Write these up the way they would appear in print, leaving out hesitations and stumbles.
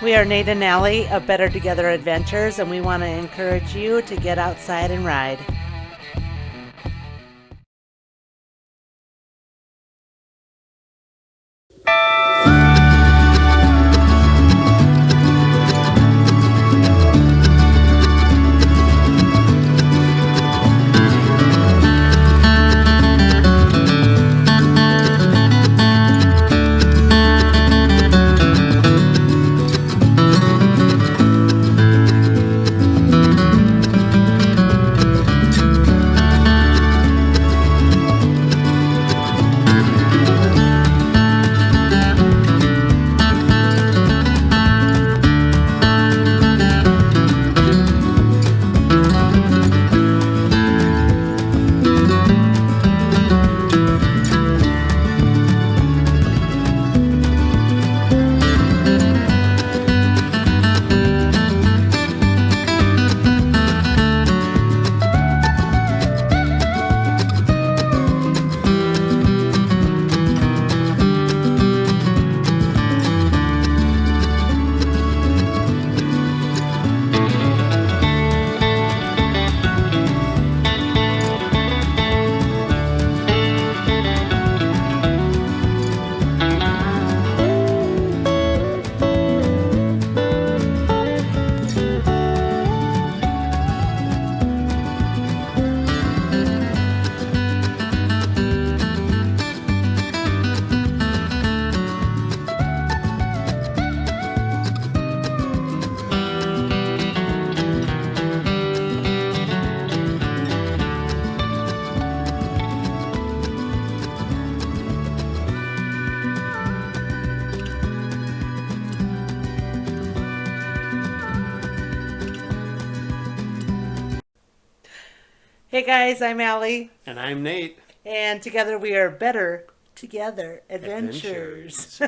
We are Nate and Allie of Better Together Adventures, and we want to encourage you to get outside and ride. Hey guys, I'm Allie. And I'm Nate. And together we are Better Together Adventures.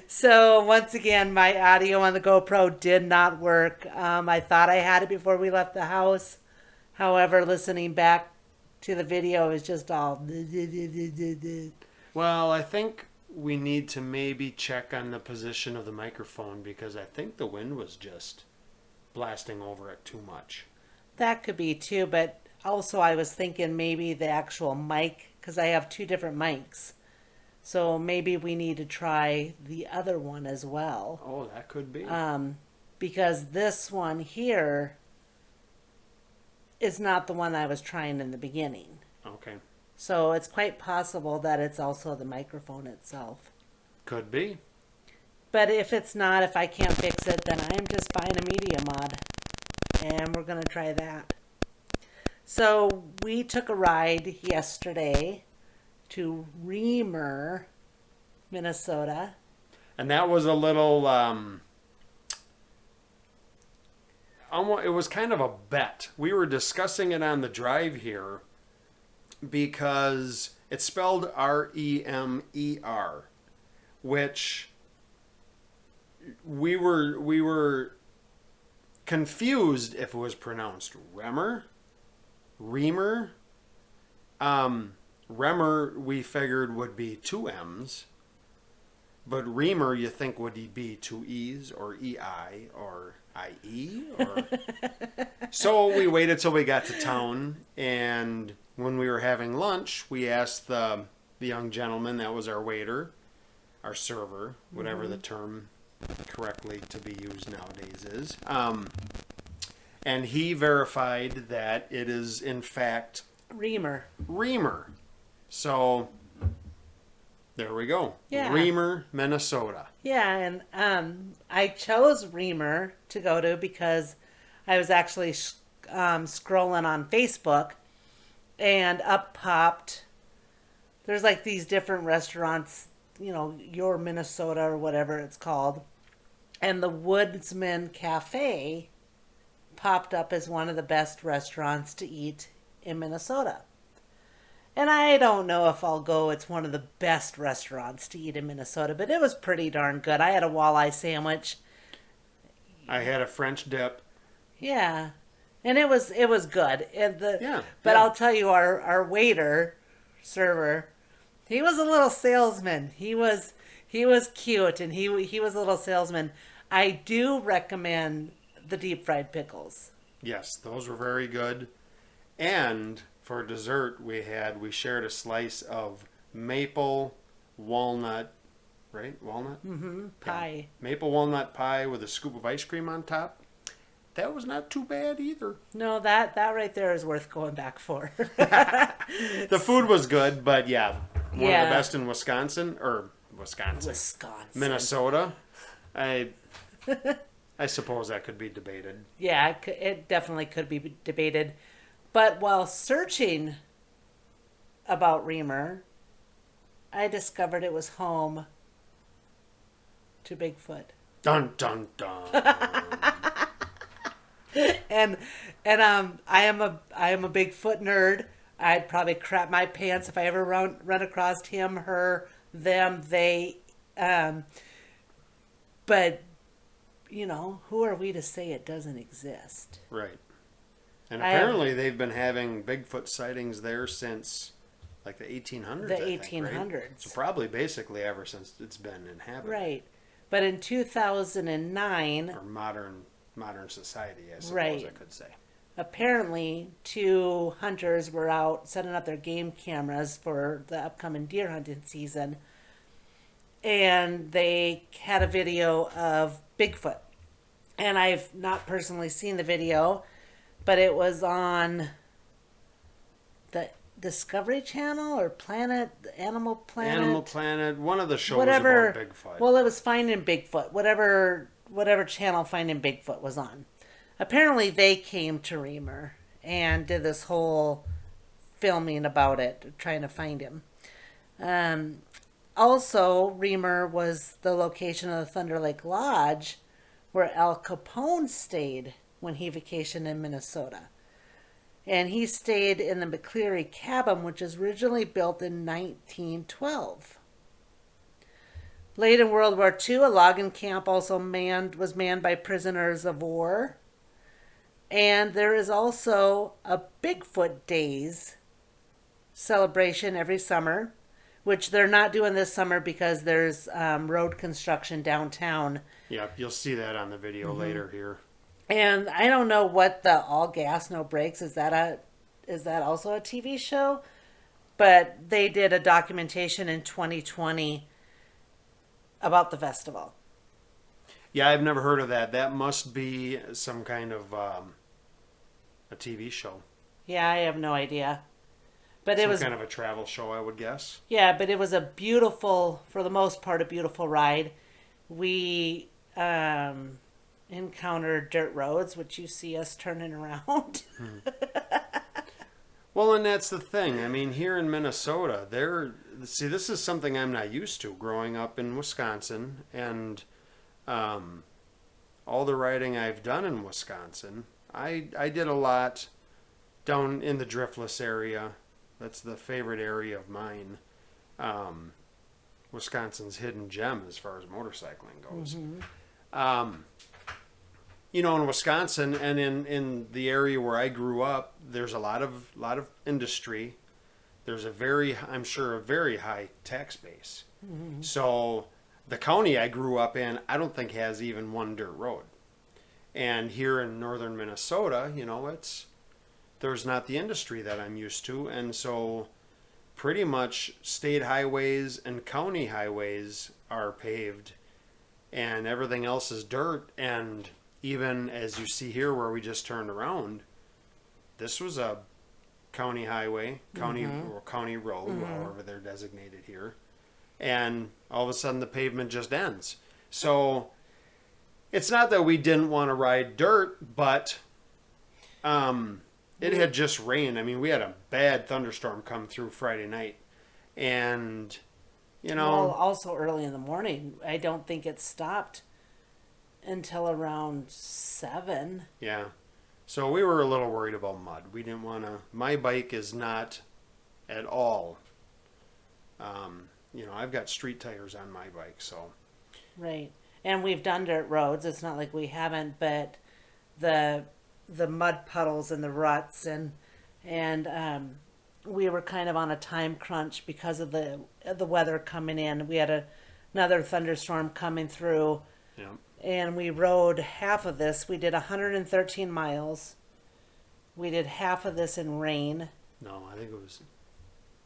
So once again, my audio on the GoPro did not work. I thought I had it before we left the house. However, listening back to the video is just all... Well, I think we need to maybe check on the position of the microphone because I think the wind was just blasting over it too much. That could be too, but also I was thinking maybe the actual mic, because I have two different mics. So maybe we need to try the other one as well. Oh, that could be. Because this one here is not the one I was trying in the beginning. Okay. So it's quite possible that it's also the microphone itself. Could be. But if it's not, if I can't fix it, then I'm just buying a media mod. And we're going to try that. So we took a ride yesterday to Remer, Minnesota. And that was a little, it was kind of a bet. We were discussing it on the drive here because it's spelled R-E-M-E-R, which we were confused if it was pronounced Remer, Remer. Remer we figured would be two M's, but Remer you think would be two E's or E-I or I-E. Or... So we waited till we got to town, and when we were having lunch, we asked the young gentleman that was our waiter, our server, whatever the term correctly to be used nowadays is, and he verified that it is in fact Remer. So there we go. Yeah. Remer, Minnesota. Yeah, and I chose Remer to go to because I was actually scrolling on Facebook, and up popped, there's like these different restaurants, you know, your Minnesota or whatever it's called. And the Woodsman Cafe popped up as one of the best restaurants to eat in Minnesota. And I don't know if I'll go, it's one of the best restaurants to eat in Minnesota, but it was pretty darn good. I had a walleye sandwich. I had a French dip. Yeah. And it was good. And but I'll tell you, our server, he was a little salesman. He was He was cute, and he was a little salesman. I do recommend the deep fried pickles. Yes, those were very good. And for dessert, we shared a slice of maple walnut, right? Walnut? Mm-hmm. Yeah. Pie. Maple walnut pie with a scoop of ice cream on top. That was not too bad either. No, that right there is worth going back for. The food was good, but yeah, one of Yeah. the best in Wisconsin, Minnesota. I suppose that could be debated. Yeah, it definitely could be debated. But while searching about Remer, I discovered it was home to Bigfoot. Dun dun dun. And I am a Bigfoot nerd. I'd probably crap my pants if I ever run across him, her, them, they. But who are we to say it doesn't exist? Right. And apparently they've been having Bigfoot sightings there since like the 1800s. The I think, 1800s. right? So probably basically ever since it's been inhabited. Right. But in 2009, Or modern society, I suppose Right. I could say. apparently 2 hunters were out setting up their game cameras for the upcoming deer hunting season. And they had a video of Bigfoot. And I've not personally seen the video, but it was on the Discovery Channel or Animal Planet. Animal Planet, one of the shows Whatever. about Bigfoot. Well, it was Finding Bigfoot. Whatever channel Finding Bigfoot was on. Apparently, they came to Remer and did this whole filming about it, trying to find him. Also, Remer was the location of the Thunder Lake Lodge, where Al Capone stayed when he vacationed in Minnesota. And he stayed in the McCleary cabin, which was originally built in 1912. Late in World War II, a logging camp also was manned by prisoners of war. And there is also a Bigfoot Days celebration every summer, which they're not doing this summer because there's road construction downtown. Yeah, you'll see that on the video later here. And I don't know what the All Gas No Brakes is. That also a TV show? But they did a documentation in 2020 about the festival. Yeah, I've never heard of that. That must be some kind of a TV show. Yeah, I have no idea. But it was kind of a travel show, I would guess. Yeah, but it was a beautiful, for the most part, a beautiful ride. We encountered dirt roads, which you see us turning around. Well, and that's the thing. I mean, here in Minnesota, this is something I'm not used to growing up in Wisconsin, and all the riding I've done in Wisconsin, I did a lot down in the Driftless area. That's the favorite area of mine. Wisconsin's hidden gem as far as motorcycling goes. Mm-hmm. In Wisconsin and in the area where I grew up, there's a lot of industry. There's I'm sure, a very high tax base. Mm-hmm. So the county I grew up in, I don't think has even one dirt road. And here in northern Minnesota, there's not the industry that I'm used to, and so pretty much state highways and county highways are paved, and everything else is dirt. And even as you see here where we just turned around, this was a county highway, or county road, however they're designated here, and all of a sudden the pavement just ends. So it's not that we didn't want to ride dirt, but it had just rained. I mean, we had a bad thunderstorm come through Friday night. And, Well, also early in the morning. I don't think it stopped until around 7. Yeah. So we were a little worried about mud. We didn't want to... My bike is not at all... I've got street tires on my bike, so... Right. And we've done dirt roads. It's not like we haven't, but the mud puddles and the ruts and we were kind of on a time crunch because of the weather coming in. We had a another thunderstorm coming through. Yeah. And we rode half of this. We did 113 miles. We did half of this in rain. No, I think it was.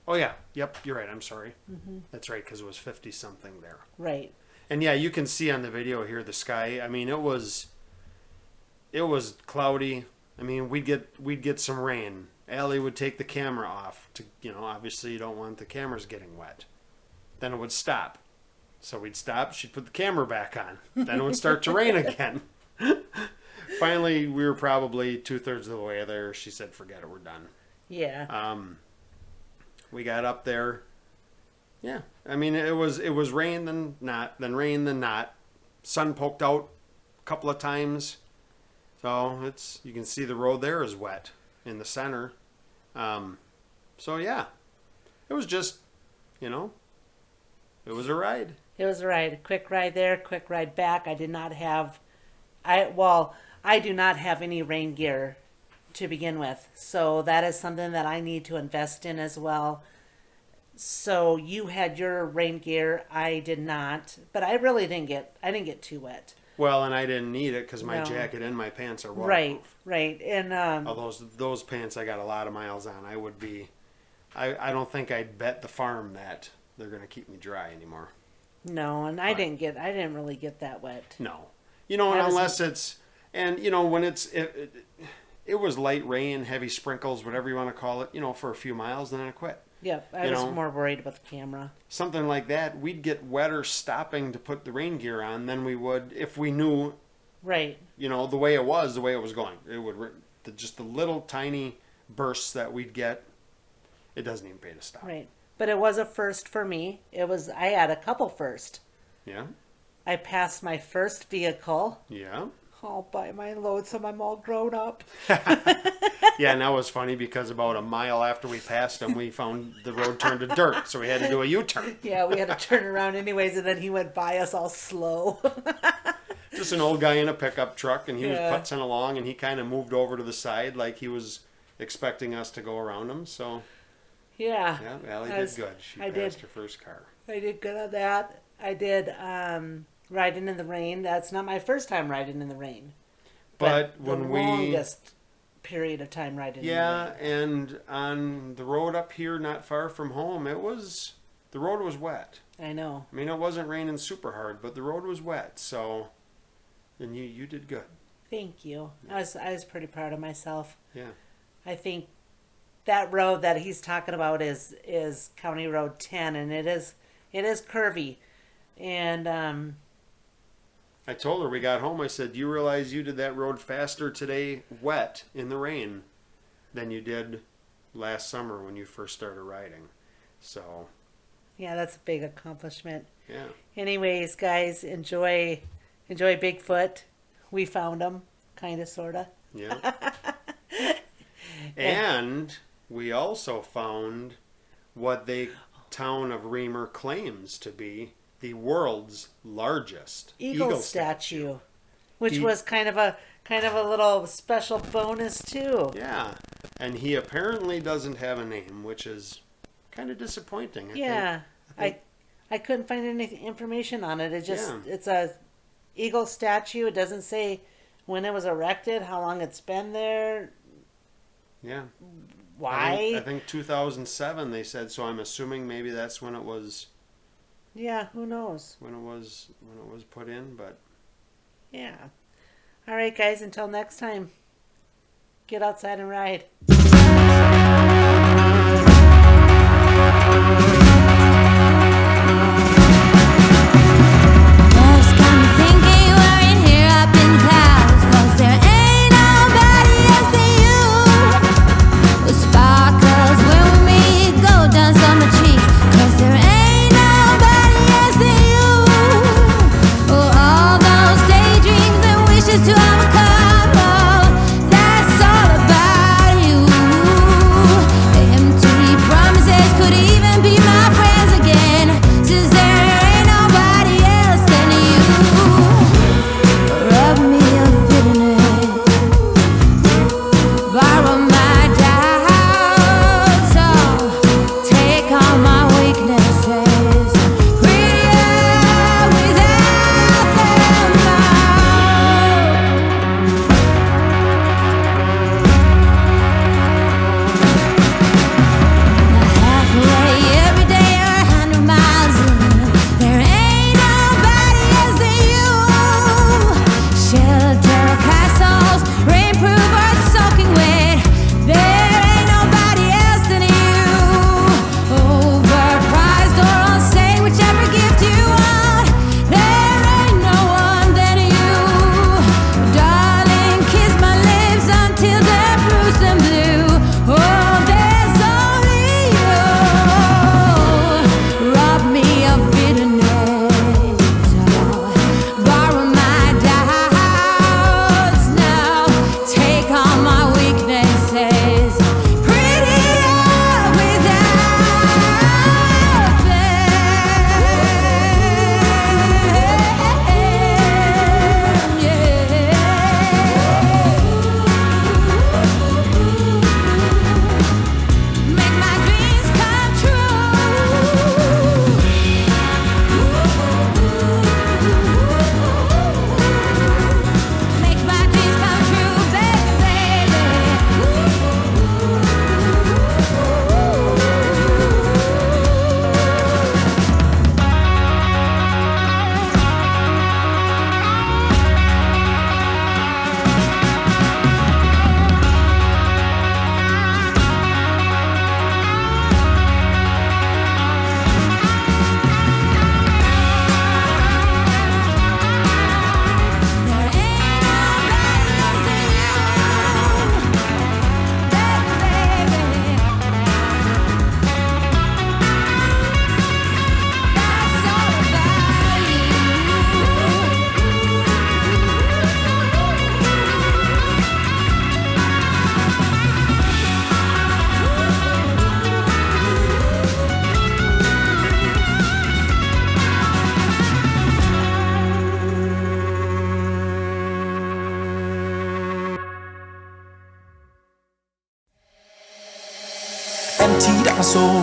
Oh yeah, yep, you're right. I'm sorry. That's right, because it was 50 something there. Right. And yeah, you can see on the video here the sky. I mean, it was cloudy. I mean, we'd get some rain. Allie would take the camera off to, obviously you don't want the cameras getting wet. Then it would stop. So we'd stop, she'd put the camera back on. Then it would start to rain again. Finally, we were probably 2/3 of the way there. She said, forget it, we're done. Yeah. We got up there. Yeah. I mean, it was rain, then not, then rain, then not. Sun poked out a couple of times. So you can see the road there is wet in the center. So yeah, it was just, it was a ride. It was a ride. A quick ride there, quick ride back. I do not have any rain gear to begin with. So that is something that I need to invest in as well. So you had your rain gear, I did not, but I didn't get too wet. Well, and I didn't need it because my No. jacket and my pants are waterproof. Right. And Oh, those pants I got a lot of miles on. I don't think I'd bet the farm that they're going to keep me dry anymore. no, and I didn't really get that wet. No. Unless it's, and when it was light rain, heavy sprinkles, whatever you want to call it, for a few miles, then I quit. Yep, I was more worried about the camera. Something like that, we'd get wetter stopping to put the rain gear on than we would if we knew, Right. the way it was going. It would, just the little tiny bursts that we'd get, it doesn't even pay to stop. Right. But it was a first for me. I had a couple first. Yeah. I passed my first vehicle Yeah. all by my lonesome. I'm all grown up. Yeah, and that was funny because about a mile after we passed him, we found the road turned to dirt, so we had to do a U-turn. Yeah, we had to turn around anyways, and then he went by us all slow. Just an old guy in a pickup truck, and he was Yeah. putzing along, and he kind of moved over to the side like he was expecting us to go around him. So Yeah. yeah, Allie I did good. She passed her first car. I did good on that. I did riding in the rain. That's not my first time riding in the rain. But the when we longest period of time riding in the rain. yeah, and on the road up here, not far from home, the road was wet. I know. I mean, it wasn't raining super hard, but the road was wet. So, and you did good. Thank you. I was pretty proud of myself. Yeah. I think that road that he's talking about is County Road 10, and it is curvy. And I told her we got home, I said, do you realize you did that road faster today wet in the rain than you did last summer when you first started riding? So, yeah, that's a big accomplishment. yeah. Anyways, guys, enjoy Bigfoot. We found him, kind of, sort of. Yeah. And we also found what the town of Remer claims to be the world's largest Eagle statue, which was kind of a little special bonus too. Yeah. And he apparently doesn't have a name, which is kind of disappointing. I couldn't find any information on it. Yeah. It's a eagle statue. It doesn't say when it was erected, how long it's been there, Yeah. why. I think 2007 they said, so I'm assuming maybe that's when it was Yeah, who knows? when it was put in, but Yeah. All right, guys, until next time, get outside and ride. Love's got me thinking we're in here up in the clouds, 'cause there ain't nobody else than you. The sparkles when we meet, go down summer cheeks, 'cause there ain't nobody else than you. Oh, all those daydreams and wishes to have a couple, that's all about you. Empty promises could even be my friends again, since there ain't nobody else than you. Rub me of bitterness, borrow my doubts, oh, take all my weaknesses. Pretty teed up my soul.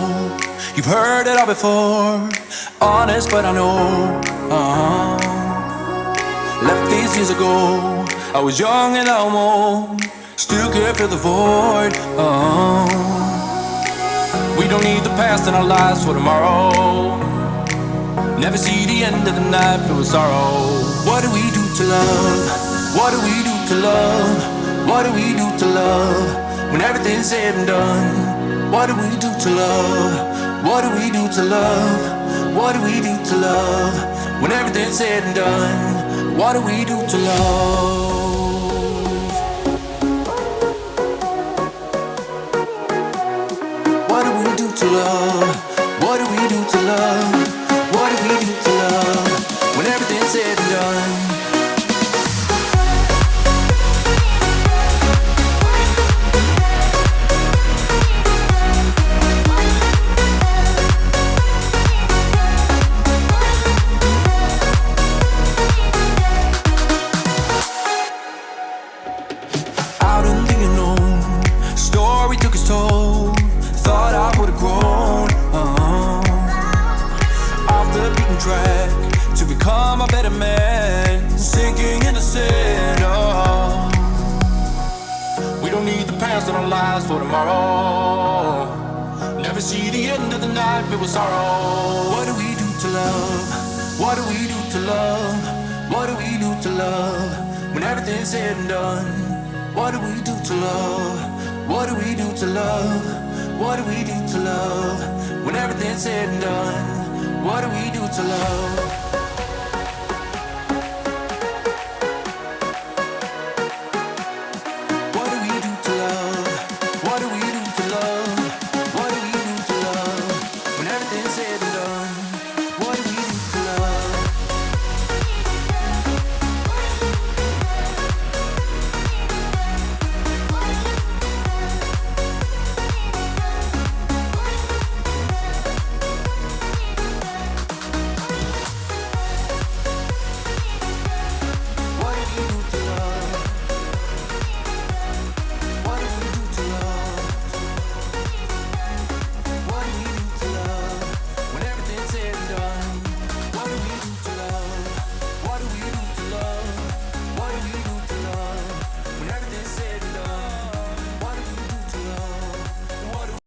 You've heard it all before, honest but I know. Left these years ago, I was young and almost still can't fill the void. We don't need the past in our lives for tomorrow. Never see the end of the night filled with sorrow. What do we do to love? What do we do to love? What do we do to love? When everything's said and done, what do we do to love? What do we do to love? What do we do to love? When everything's said and done, what do we do to love? What do we do to love? What do we do to love? What do we do to love? When everything's said and done. Out in the unknown, story took its toll. Thought I would've grown off the beaten track to become a better man, sinking in the sand. We don't need the past in our lives for tomorrow. Never see the end of the night filled with sorrow. What do we do to love? What do we do to love? What do we do to love? When everything's said and done, what do we do to love? What do we do to love? What do we do to love? When everything's said and done, what do we do to love?